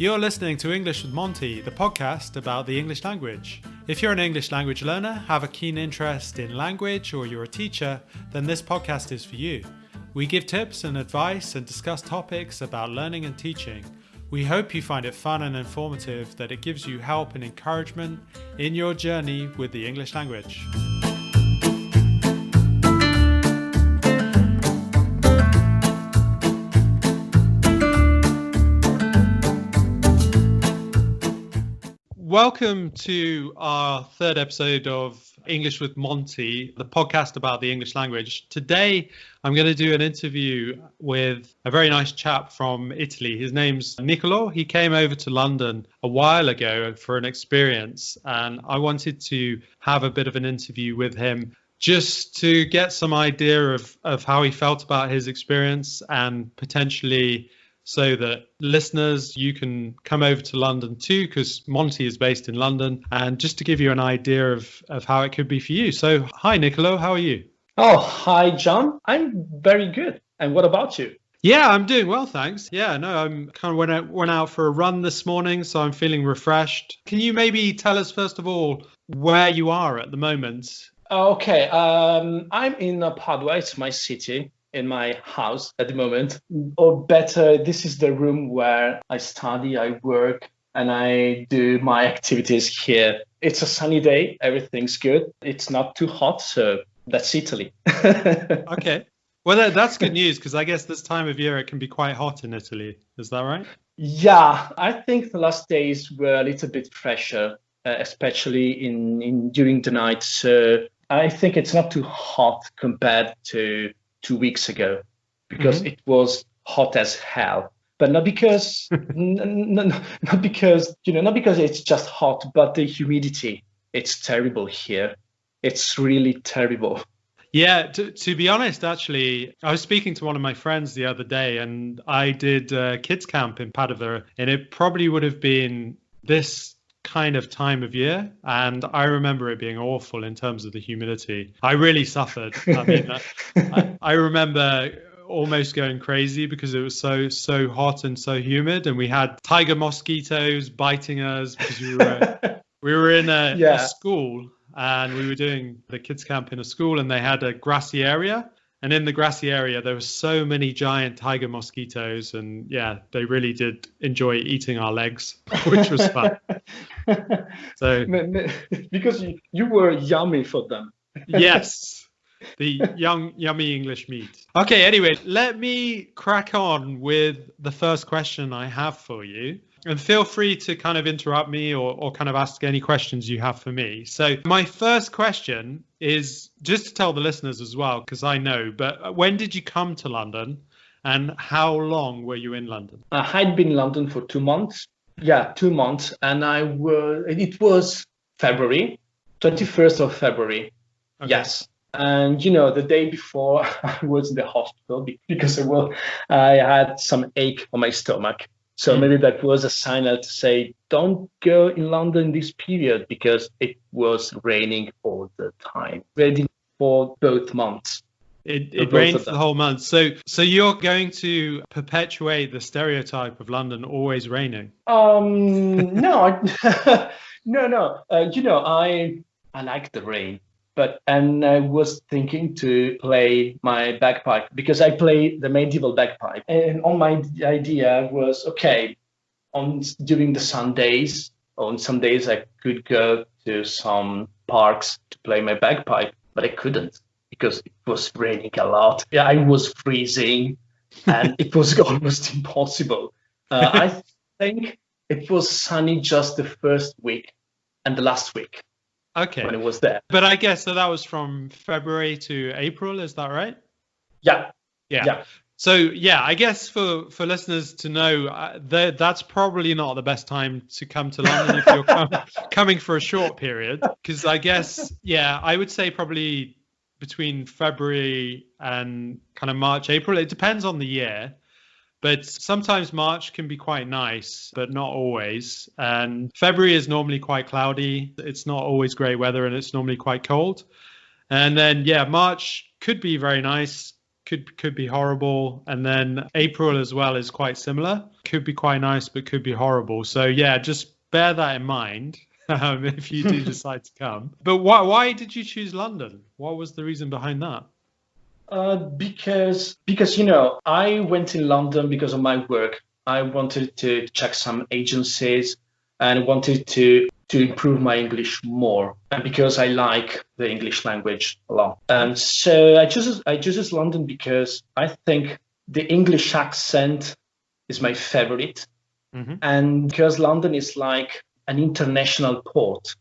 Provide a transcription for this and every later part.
You're listening to English with Monty, the podcast about the English language. If you're an English language learner, have a keen interest in language, or you're a teacher, then this podcast is for you. We give tips and advice and discuss topics about learning and teaching. We hope you find it fun and informative, that it gives you help and encouragement in your journey with the English language. Welcome to our third episode of English with Monty, the podcast about the English language. Today, I'm going to do an interview with a very nice chap from Italy. His name's Niccolò. He came over to London a while ago for an experience, and I wanted to have a bit of an interview with him just to get some idea of how he felt about his experience, and potentially so that listeners, you can come over to London too, because Monty is based in London, and just to give you an idea of how it could be for you. So, hi, Niccolò, how are you? Oh, hi, John. I'm very good. And what about you? Yeah, I'm doing well, thanks. Yeah, no, I'm kind of went out for a run this morning, so I'm feeling refreshed. Can you maybe tell us, first of all, where you are at the moment? Okay, I'm in Padua. It's my city. In my house at the moment, or better, this is the room where I study, I work, and I do my activities here. It's a sunny day, everything's good. It's not too hot, so that's Italy. Okay. Well, that's good news, because I guess this time of year it can be quite hot in Italy. Is that right? Yeah, I think the last days were a little bit fresher, especially in during the night. So I think it's not too hot compared to 2 weeks ago, because it was hot as hell, but not because not because it's just hot, but the humidity, it's terrible here. It's really terrible. Yeah, to be honest, actually, I was speaking to one of my friends the other day, and I did kids camp in Padua, and it probably would have been this kind of time of year, and I remember it being awful in terms of the humidity. I really suffered. I mean, I remember almost going crazy because it was so hot and so humid, and we had tiger mosquitoes biting us because we were in a school, and we were doing the kids camp in a school, and they had a grassy area. And in the grassy area, there were so many giant tiger mosquitoes, and yeah, they really did enjoy eating our legs, which was fun. So because you were yummy for them. Yes, the yummy English meat. Okay, anyway, let me crack on with the first question I have for you. And feel free to kind of interrupt me or kind of ask any questions you have for me. So my first question is just to tell the listeners as well, because I know, but when did you come to London and how long were you in London? I had been in London for 2 months. Yeah, 2 months. And it was February, 21st of February. Okay. Yes. And, the day before I was in the hospital because I had some ache on my stomach. So maybe that was a signal to say, don't go in London this period, because it was raining all the time. Raining for both months. It rained for the whole month. So you're going to perpetuate the stereotype of London always raining? No, no. I like the rain. And I was thinking to play my bagpipe, because I play the medieval bagpipe. And on my idea was, okay, during the Sundays, on some days I could go to some parks to play my bagpipe, but I couldn't because it was raining a lot. Yeah, I was freezing and it was almost impossible. I think it was sunny just the first week and the last week. Okay. When it was there. But I guess that was from February to April, is that right? Yeah. So, yeah, I guess for listeners to know, that's probably not the best time to come to London if you're coming for a short period. Because I guess, I would say probably between February and kind of March, April. It depends on the year. But sometimes March can be quite nice, but not always. And February is normally quite cloudy. It's not always great weather, and it's normally quite cold. And then, March could be very nice, could be horrible, and then April as well is quite similar. Could be quite nice, but could be horrible. So yeah, just bear that in mind if you do decide to come. But why did you choose London? What was the reason behind that? Because I went in London because of my work. I wanted to check some agencies and wanted to improve my English more, and because I like the English language a lot. And so I chose London because I think the English accent is my favorite, and because London is like an international port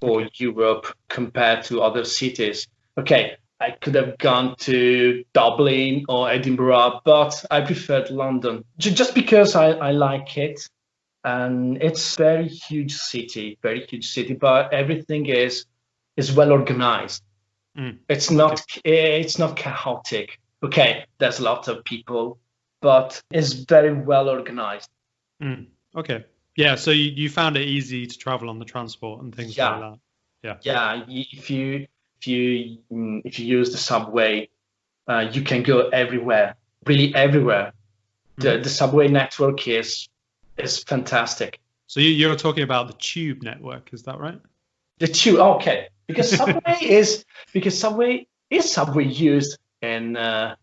for Europe compared to other cities. Okay, I could have gone to Dublin or Edinburgh, but I preferred London just because I like it. And it's very huge city, but everything is well organized. It's not chaotic. Okay, there's lots of people, but it's very well organized. Okay. Yeah, so you found it easy to travel on the transport and things like that. Yeah. If you use the subway, you can go everywhere, really everywhere. The subway network is fantastic. So you're talking about the tube network, is that right? The tube, okay. Because subway is subway used in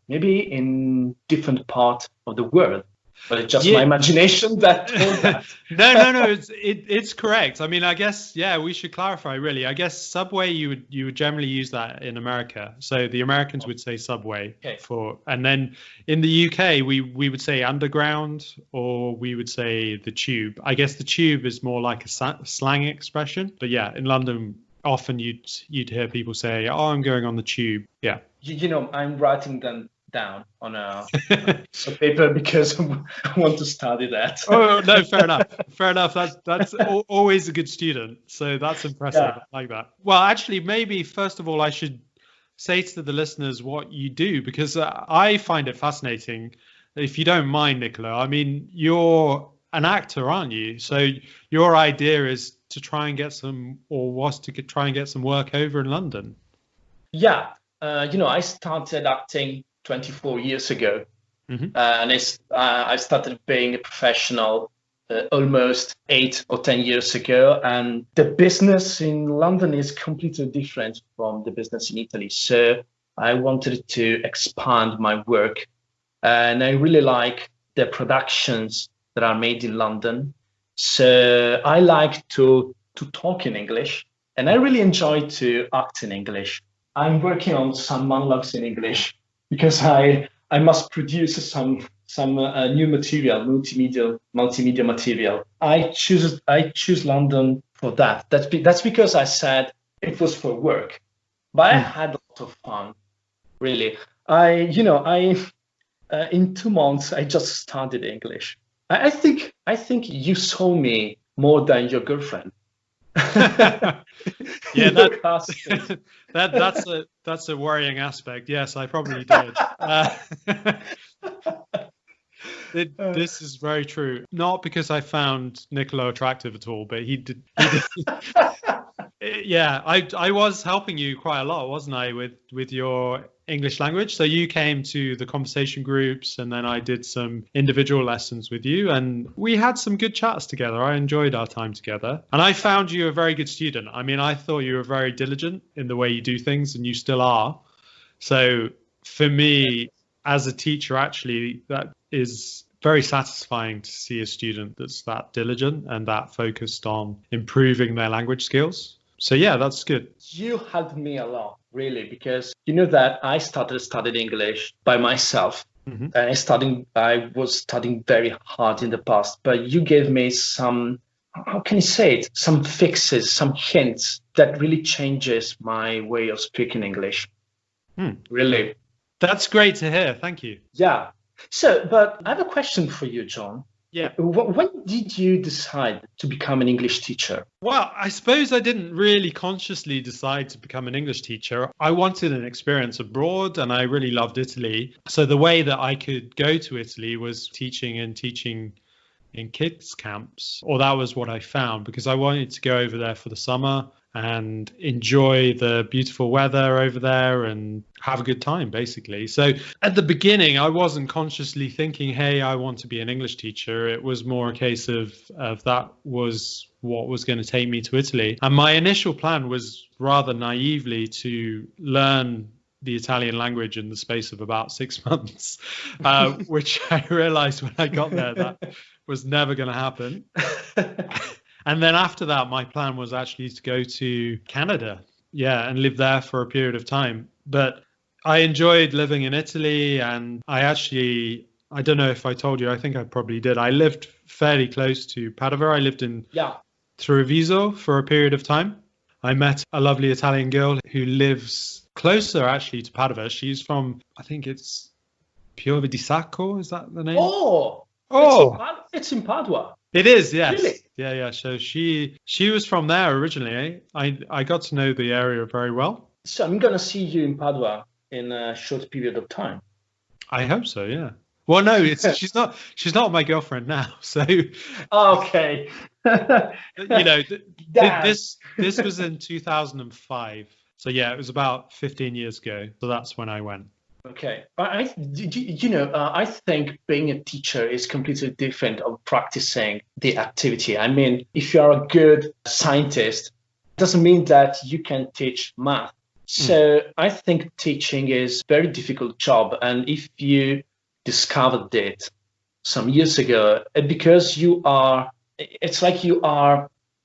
maybe in different parts of the world. But it's just my imagination that told that. No, it's correct. I mean, I guess we should clarify really. I guess subway you would generally use that in America. So the Americans would say subway and then in the UK we would say underground, or we would say the tube. I guess the tube is more like a slang expression. But yeah, in London often you'd hear people say, "Oh, I'm going on the tube." Yeah. I'm writing them down on a paper because I want to study that. Oh no, fair enough. That's always a good student, so that's impressive. I like that. Well, actually, maybe first of all I should say to the listeners what you do, because I find it fascinating. If you don't mind, Niccolò, I mean, you're an actor, aren't you? So your idea is to try and get some work over in London. Yeah, I started acting 24 years ago, and I started being a professional almost 8 or 10 years ago, and the business in London is completely different from the business in Italy. So I wanted to expand my work, and I really like the productions that are made in London. So I like to talk in English, and I really enjoy to act in English. I'm working on some monologues in English, because I must produce some new material, multimedia material. I choose London for that. That's because I said it was for work, but I had a lot of fun, really. In 2 months I just studied English. I think you saw me more than your girlfriend. Yeah, that's a worrying aspect. Yes, I probably did. This is very true. Not because I found Niccolò attractive at all, but he did. Yeah, I was helping you quite a lot, wasn't I, with your English language? So you came to the conversation groups, and then I did some individual lessons with you, and we had some good chats together. I enjoyed our time together, and I found you a very good student. I mean, I thought you were very diligent in the way you do things, and you still are. So for me, as a teacher, actually, that is very satisfying to see a student that's that diligent and that focused on improving their language skills. So yeah, that's good. You helped me a lot, really, because you know that I started studying English by myself. And I was studying very hard in the past, but you gave me some, how can you say it? Some fixes, some hints that really changes my way of speaking English. Really. That's great to hear. Thank you. Yeah. So, but I have a question for you, John. Yeah. When did you decide to become an English teacher? Well, I suppose I didn't really consciously decide to become an English teacher. I wanted an experience abroad, and I really loved Italy. So the way that I could go to Italy was teaching in kids camps, or that was what I found, because I wanted to go over there for the summer and enjoy the beautiful weather over there and have a good time, basically. So at the beginning, I wasn't consciously thinking, hey, I want to be an English teacher. It was more a case of that was what was going to take me to Italy. And my initial plan was rather naively to learn the Italian language in the space of about 6 months, which I realized when I got there that was never going to happen. And then after that, my plan was actually to go to Canada, and live there for a period of time. But I enjoyed living in Italy, and I don't know if I told you, I think I probably did. I lived fairly close to Padova. I lived in Treviso for a period of time. I met a lovely Italian girl who lives closer actually to Padova. She's from, I think it's Piove di Sacco, is that the name? Oh, it's in Padua. It is, yes. Really? Yeah. So she was from there originally. I got to know the area very well. So I'm gonna see you in Padua in a short period of time. I hope so, yeah. Well, no, she's not my girlfriend now. So okay. This was in 2005. So yeah, it was about 15 years ago. So that's when I went. Okay, I think being a teacher is completely different of practicing the activity. I mean, if you are a good scientist, it doesn't mean that you can teach math. So I think teaching is a very difficult job. And if you discovered it some years ago, because you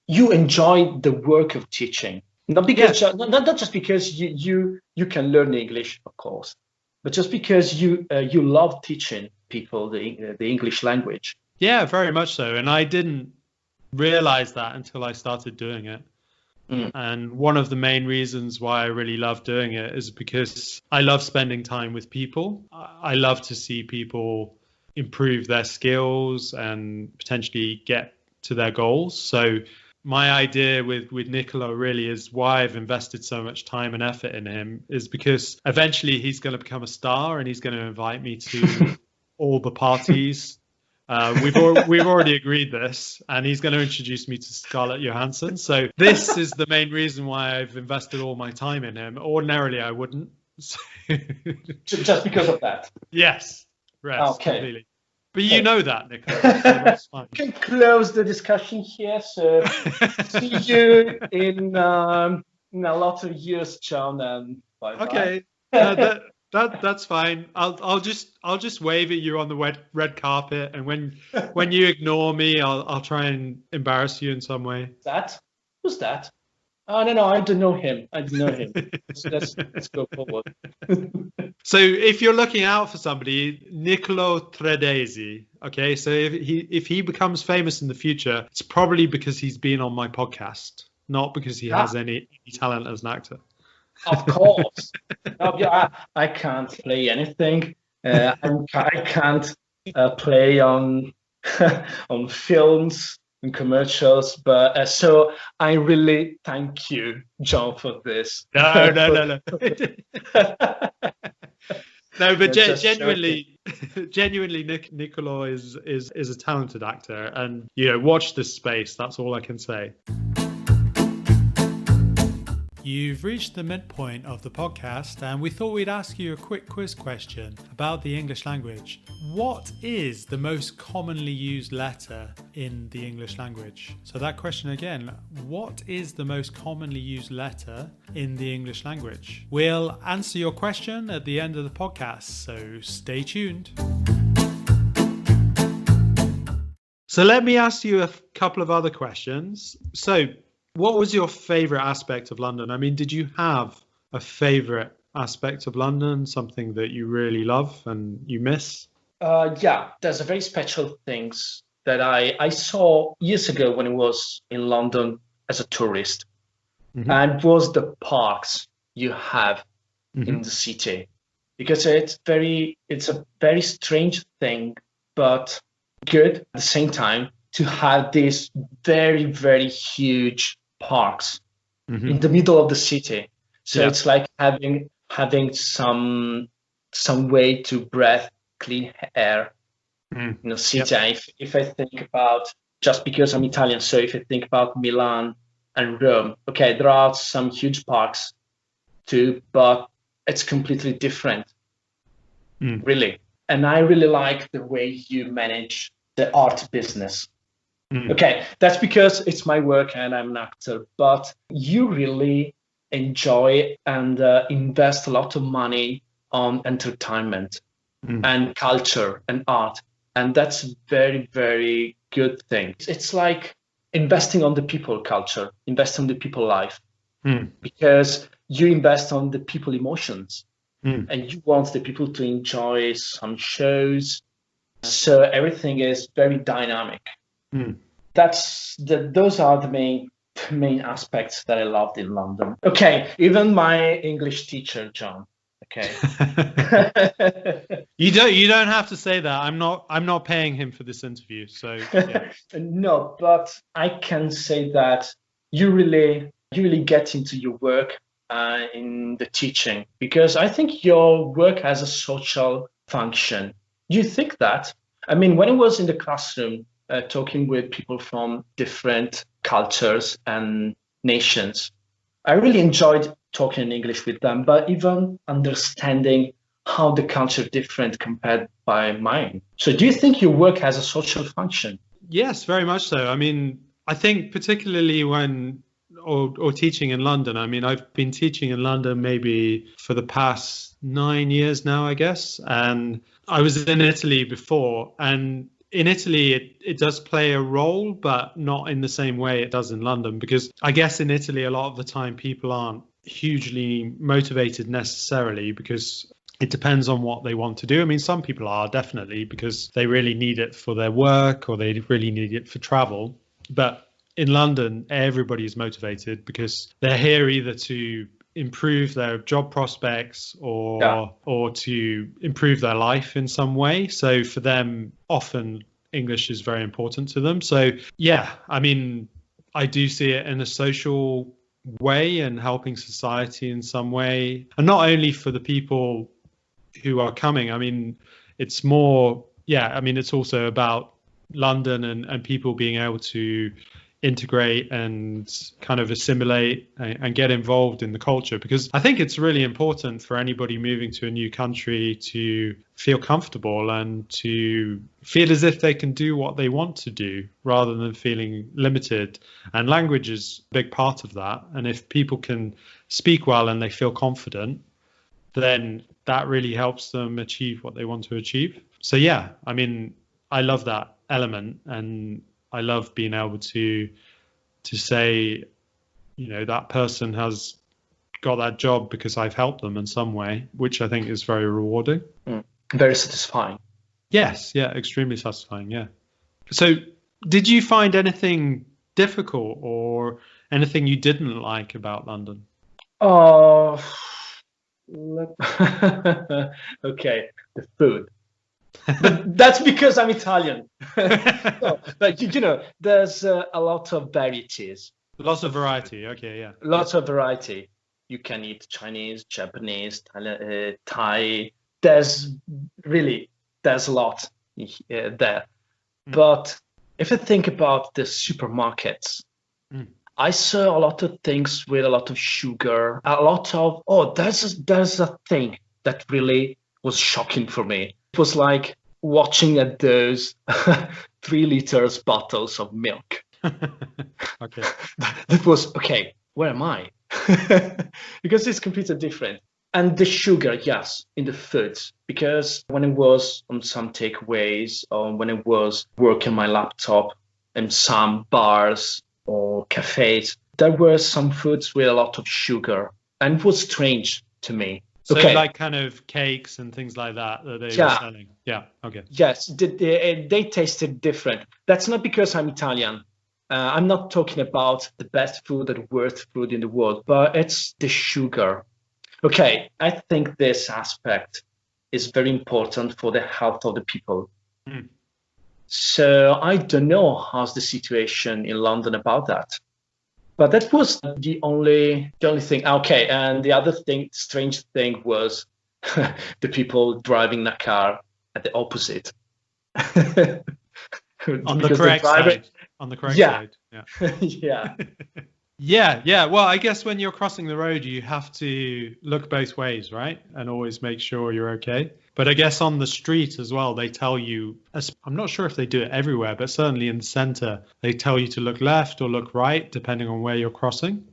enjoy the work of teaching. Not because not just because you can learn English, of course, but just because you love teaching people the English language. Yeah, very much so. And I didn't realize that until I started doing it. And one of the main reasons why I really love doing it is because I love spending time with people. I love to see people improve their skills and potentially get to their goals. So my idea with Niccolò really is why I've invested so much time and effort in him is because eventually he's going to become a star and he's going to invite me to all the parties. We've already agreed this, and he's going to introduce me to Scarlett Johansson. So this is the main reason why I've invested all my time in him. Ordinarily, I wouldn't. Just because of that? Yes. Okay. Completely. But you know that, Niccolò. So that's fine. We can close the discussion here. So see you in a lot of years, John. And bye-bye. Okay. That's fine. I'll just wave at you on the red carpet, and when you ignore me, I'll try and embarrass you in some way. Who's that? Oh, no, I don't know him. Let's go forward. So if you're looking out for somebody, Niccolò Tredesi. Okay, so if he becomes famous in the future, it's probably because he's been on my podcast, not because he has any talent as an actor. Of course. I can't play anything. I can't play on on films and commercials. But so I really thank you, John, for this. No. No, but genuinely, Niccolò is a talented actor, and watch this space. That's all I can say. You've reached the midpoint of the podcast, and we thought we'd ask you a quick quiz question about the English language. What is the most commonly used letter in the English language? So that question again, what is the most commonly used letter in the English language? We'll answer your question at the end of the podcast, so stay tuned. So let me ask you a couple of other questions. So what was your favorite aspect of London? I mean, did you have a favorite aspect of London, something that you really love and you miss? Yeah, there's a very special things that I saw years ago when I was in London as a tourist. And it was the parks you have in the city. Because it's a very strange thing, but good at the same time to have these very, very huge parks in the middle of the city. So it's like having some way to breathe clean air in the city. If I think about, just because I'm Italian, so if I think about Milan and Rome. Okay, there are some huge parks too, but it's completely different, really. And I really like the way you manage the art business. Okay, that's because it's my work and I'm an actor, but you really enjoy and invest a lot of money on entertainment and culture and art. And that's a very, very good thing. It's like investing on the people culture, invest on the people life, because you invest on the people emotions and you want the people to enjoy some shows. So everything is very dynamic. Those are the main aspects that I loved in London. Okay, even my English teacher, John. Okay. You don't have to say that. I'm not paying him for this interview. So yeah. No, but I can say that you really get into your work in the teaching, because I think your work has a social function. Do you think that? I mean, when I was in the classroom talking with people from different cultures and nations, I really enjoyed talking in English with them, but even understanding how the culture is different compared by mine. So do you think your work has a social function? Yes, very much so. I mean, I think particularly when or teaching in London. I mean, I've been teaching in London maybe for the past 9 years now, I guess. And I was in Italy before, and in Italy, it does play a role, but not in the same way it does in London, because I guess in Italy, a lot of the time, people aren't hugely motivated necessarily, because it depends on what they want to do. I mean, some people are definitely because they really need it for their work or they really need it for travel. But in London, everybody is motivated because they're here either to improve their job prospects or to improve their life in some way. So for them, often English is very important to them. So yeah, I mean, I do see it in a social way and helping society in some way. And not only for the people who are coming. I mean, it's more, I mean, it's also about London and people being able to integrate and kind of assimilate and get involved in the culture, because I think it's really important for anybody moving to a new country to feel comfortable and to feel as if they can do what they want to do rather than feeling limited. And language is a big part of that. And if people can speak well and they feel confident, then that really helps them achieve what they want to achieve. So yeah, I mean, I love that element, and I love being able to say, you know, that person has got that job because I've helped them in some way, which I think is very rewarding. Very satisfying. Yes, yeah, extremely satisfying, yeah. So did you find anything difficult or anything you didn't like about London? Okay, the food. But that's because I'm Italian. No, but you know, there's a lot of varieties. Lots of variety. Okay, yeah. Lots of variety. You can eat Chinese, Japanese, Thai. There's a lot there. But if I think about the supermarkets, I saw a lot of things with a lot of sugar, a lot of, there's a thing that really was shocking for me. It was like watching at those 3 liters bottles of milk. Okay. That was, okay, where am I? Because it's completely different. And the sugar, yes, in the foods. Because when I was on some takeaways or when I was working my laptop in some bars or cafes, there were some foods with a lot of sugar. And it was strange to me. So like kind of cakes and things like that they were selling. Yeah, okay. Yes, they tasted different. That's not because I'm Italian. I'm not talking about the best food or worst food in the world, but it's the sugar. Okay, I think this aspect is very important for the health of the people. So I don't know how's the situation in London about that. But that was the only thing. Okay, and the other strange thing was the people driving a car at the opposite. On the correct side. On the correct side. Yeah. Yeah. Yeah, yeah. Well, I guess when you're crossing the road, you have to look both ways, right? And always make sure you're okay. But I guess on the street as well, they tell you, I'm not sure if they do it everywhere, but certainly in the center, they tell you to look left or look right, depending on where you're crossing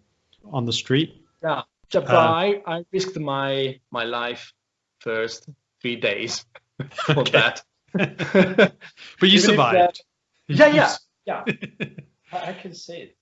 on the street. Yeah, yeah, but Um, I risked my life first 3 days for okay. that. But you Even if that, survived. yeah, You yeah, yeah, I can say it.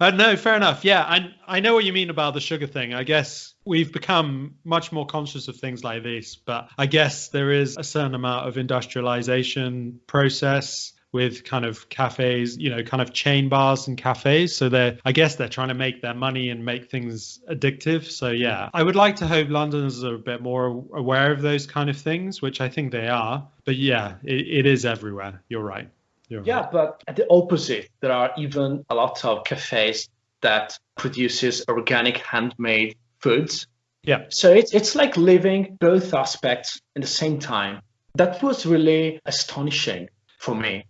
No, fair enough. Yeah, I know what you mean about the sugar thing. I guess we've become much more conscious of things like this, but I guess there is a certain amount of industrialization process with kind of cafes, kind of chain bars and cafes. So I guess they're trying to make their money and make things addictive. So yeah, I would like to hope Londoners are a bit more aware of those kind of things, which I think they are. But yeah, it is everywhere. You're right. You're right. Yeah, but at the opposite, there are even a lot of cafes that produces organic handmade foods. Yeah. So it's like living both aspects in the same time. That was really astonishing for me.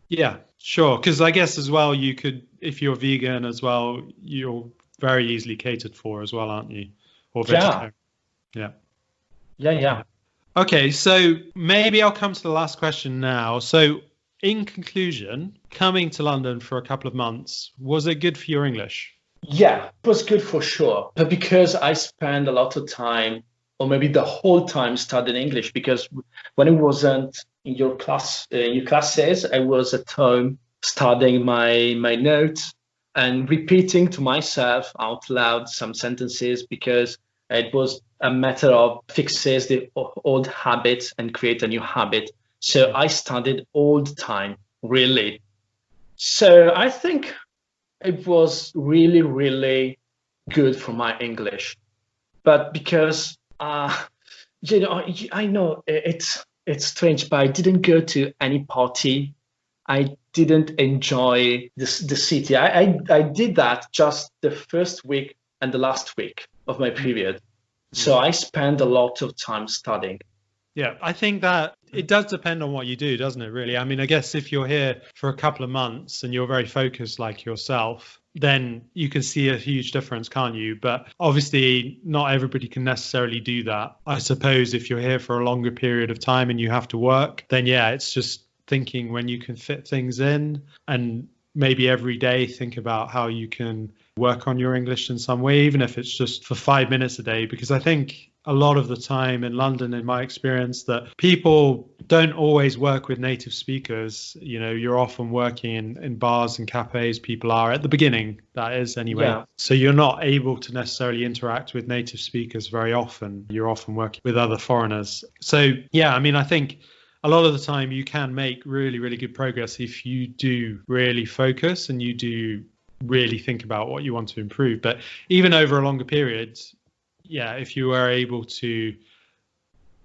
Yeah, sure. Because I guess as well, you could, if you're vegan as well, you're very easily catered for as well, aren't you? Or Yeah, vegetarian. Yeah. yeah, Yeah. yeah. Okay, so maybe I'll come to the last question now. So, in conclusion, coming to London for a couple of months, was it good for your English? Yeah, it was good for sure. But because I spent a lot of time, or maybe the whole time, studying English, because when I wasn't in your classes, I was at home studying my notes and repeating to myself out loud some sentences because it was a matter of fixes the old habit and create a new habit. So Yeah. I studied all the time, really. So I think it was really, really good for my English. But because I know it's strange, but I didn't go to any party. I didn't enjoy the city. I did that just the first week and the last week of my Mm, period. mm. So I spent a lot of time studying. Yeah, I think that it does depend on what you do, doesn't it, really? I mean, I guess if you're here for a couple of months and you're very focused like yourself, then you can see a huge difference, can't you? But obviously, not everybody can necessarily do that. I suppose if you're here for a longer period of time and you have to work, then yeah, it's just thinking when you can fit things in and maybe every day think about how you can work on your English in some way, even if it's just for 5 minutes a day, because I think a lot of the time in London, in my experience, that people don't always work with native speakers. You're often working in bars and cafes, people are at the beginning, that is anyway. Yeah, So you're not able to necessarily interact with native speakers very often. You're often working with other foreigners. So yeah, I mean, I think a lot of the time you can make really, really good progress if you do really focus and you do really think about what you want to improve. But even over a longer period, yeah, if you are able to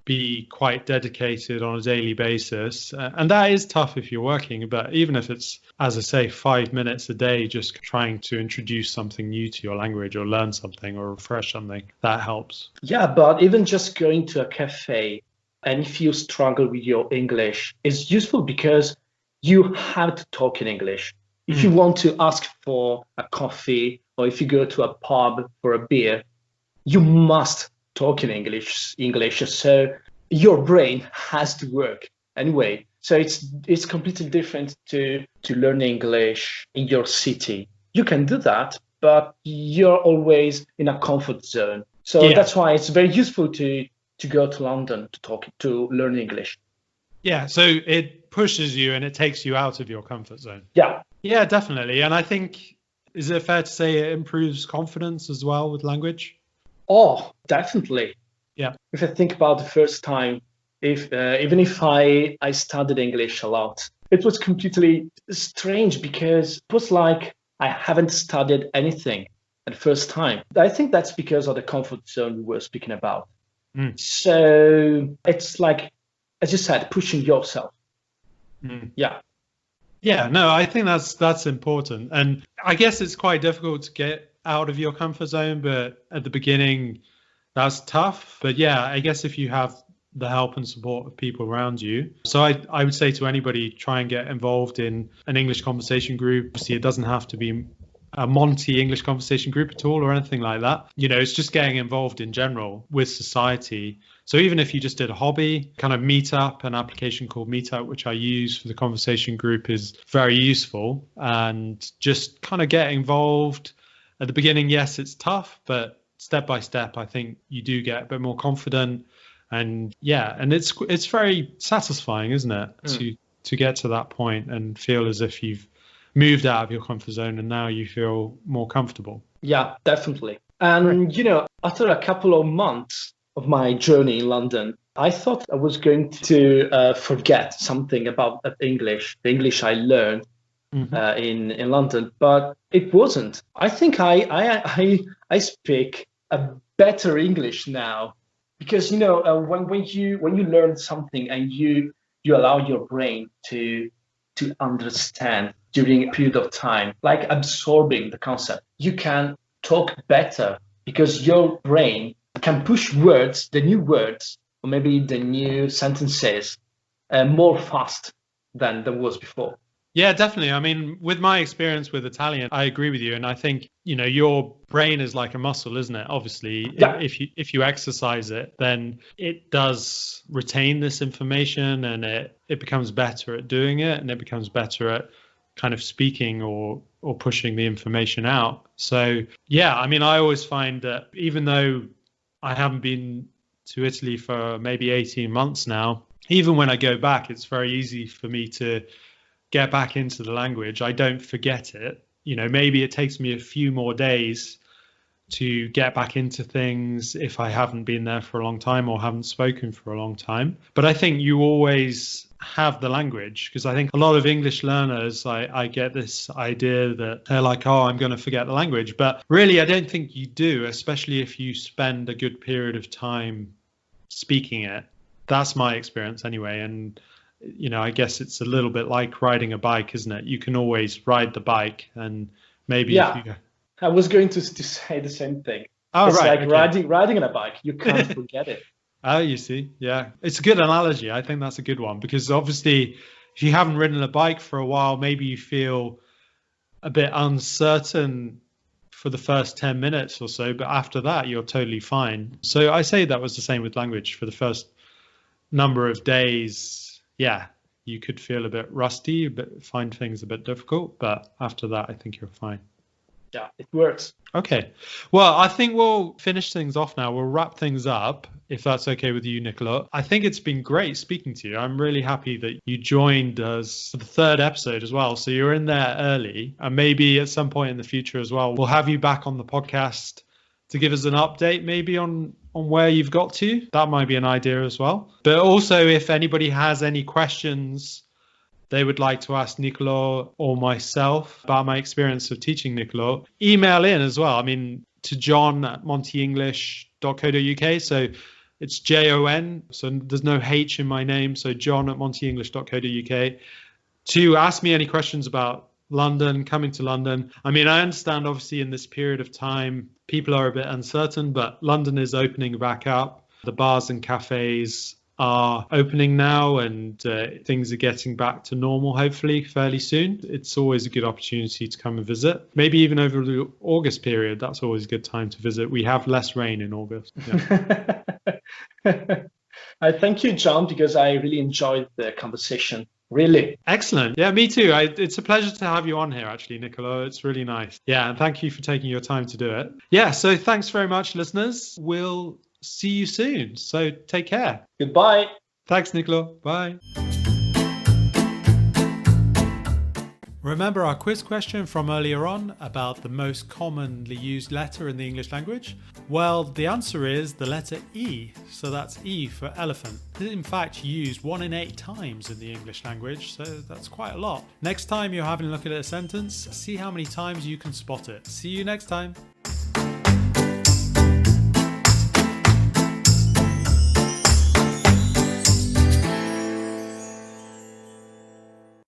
be quite dedicated on a daily basis, and that is tough if you're working, but even if it's, as I say, 5 minutes a day, just trying to introduce something new to your language or learn something or refresh something, that helps. yeah, but even just going to a cafe and if you struggle with your English, is useful because you have to talk in English. If you Mm. want to ask for a coffee or if you go to a pub for a beer, you must talk in English. So your brain has to work anyway. So it's completely different to learn English in your city. You can do that, but you're always in a comfort zone. So Yeah. that's why it's very useful to go to London to learn English. Yeah. So it pushes you and it takes you out of your comfort zone. Yeah. Yeah, definitely. And I think, is it fair to say it improves confidence as well with language? Oh, definitely. Yeah. If I think about the first time, if even if I studied English a lot, it was completely strange because it was like I haven't studied anything at the first time. I think that's because of the comfort zone we were speaking about. Mm. So it's like, as you said, pushing yourself. Mm. Yeah. Yeah, no, I think that's important. And I guess it's quite difficult to get out of your comfort zone, but at the beginning that's tough. But yeah, I guess if you have the help and support of people around you. So I would say to anybody, try and get involved in an English conversation group. Obviously, it doesn't have to be a Monty English conversation group at all or anything like that. It's just getting involved in general with society. So even if you just did a hobby, kind of Meetup, an application called Meetup, which I use for the conversation group, is very useful. And just kind of get involved. At the beginning, yes, it's tough, but step by step, I think you do get a bit more confident. And it's very satisfying, isn't it, to get to that point and feel as if you've moved out of your comfort zone and now you feel more comfortable. Yeah, definitely. And, after a couple of months of my journey in London, I thought I was going to forget something about the English I learned in London, but it wasn't. I think I speak a better English now because, when you learn something and you allow your brain to understand during a period of time, like absorbing the concept, you can talk better because your brain can push the new words, or maybe the new sentences more fast than there was before. Yeah, definitely. I mean, with my experience with Italian, I agree with you. And I think, your brain is like a muscle, isn't it? Obviously, if you exercise it, then it does retain this information and it becomes better at doing it, and it becomes better at kind of speaking or pushing the information out. So, yeah, I mean, I always find that even though I haven't been to Italy for maybe 18 months now, even when I go back, it's very easy for me to get back into the language. I don't forget it. Maybe it takes me a few more days to get back into things if I haven't been there for a long time or haven't spoken for a long time. But I think you always have the language, because I think a lot of English learners, I get this idea that they're like, oh, I'm going to forget the language. But really, I don't think you do, especially if you spend a good period of time speaking it. That's my experience anyway. And I guess it's a little bit like riding a bike, isn't it? You can always ride the bike, and maybe if you... I was going to say the same thing. Oh, it's right. like Okay. riding on a bike. You can't forget it. Oh, you see. Yeah. It's a good analogy. I think that's a good one, because obviously if you haven't ridden a bike for a while, maybe you feel a bit uncertain for the first 10 minutes or so, but after that, you're totally fine. So I say that was the same with language. For the first number of days, yeah, you could feel a bit rusty, find things a bit difficult, but after that, I think you're fine. Yeah, it works. Okay. Well, I think we'll finish things off now. We'll wrap things up, if that's okay with you, Niccolò. I think it's been great speaking to you. I'm really happy that you joined us for the third episode as well. So you're in there early, and maybe at some point in the future as well, we'll have you back on the podcast to give us an update maybe on where you've got to. That might be an idea as well. But also, if anybody has any questions they would like to ask Niccolò or myself about my experience of teaching Niccolò, email in as well. I mean, to john@montyenglish.co.uk. So it's JON. So there's no H in my name. So john@montyenglish.co.uk to ask me any questions about London, coming to London. I mean, I understand obviously in this period of time, people are a bit uncertain, but London is opening back up. The bars and cafes are opening now, and things are getting back to normal, hopefully fairly soon. It's always a good opportunity to come and visit. Maybe even over the August period, that's always a good time to visit. We have less rain in August. Yeah. I thank you, John, because I really enjoyed the conversation. Really. Excellent. Yeah, me too. It's a pleasure to have you on here, actually, Niccolò. It's really nice. Yeah, and thank you for taking your time to do it. Yeah, so thanks very much, listeners. We'll see you soon. So take care. Goodbye. Thanks, Niccolò. Bye. Remember our quiz question from earlier on about the most commonly used letter in the English language? Well, the answer is the letter E. So that's E for elephant. It's in fact used 1 in 8 times in the English language, so that's quite a lot. Next time you're having a look at a sentence, see how many times you can spot it. See you next time.